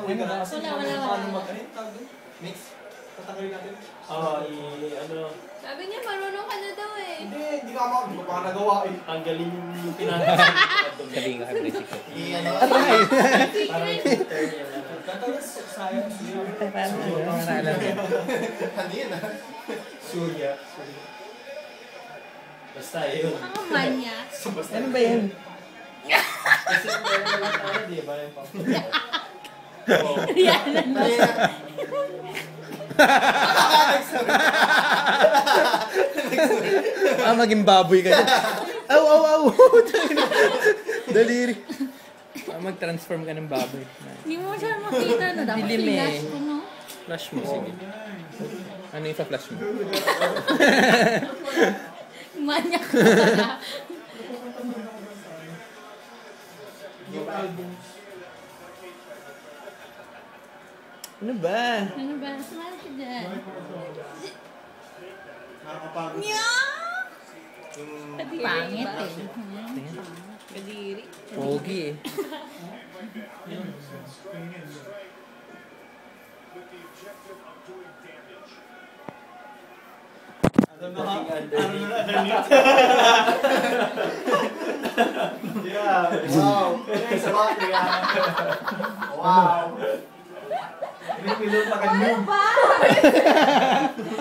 Uwi ka na kasi. Wala. Paano mag-ano? Mix? Tatanggalin natin. Sabi niya, marunong ka na daw eh. Hindi ka ako. Hindi ko pa nagawa eh. Tanggalin yung pinagawa. Sabihin ka kay Brexit. Parang filter niya. Katalas science. Ano yun ah? Surya. Basta yun. Ang manya. Ano ba yan? Kasi meron na tayo, di ba? Yung Rihanna na. Maging baboy ka dyan. Aw! Daliri. Mag-transform ka ng baboy. Hindi mo siya makita na dapat Dilim eh. flash ko, no? Flash mo, sige. Ano yung pa-flash mo? Manya ka pala. Yung album. Ano ba? Ano ba? Smile ka dyan. Nakakapagod. Pangit eh. Kadiri. Pogi eh. Yeah. Wow. Sa bakit wow. Pinipilot na Ano ba?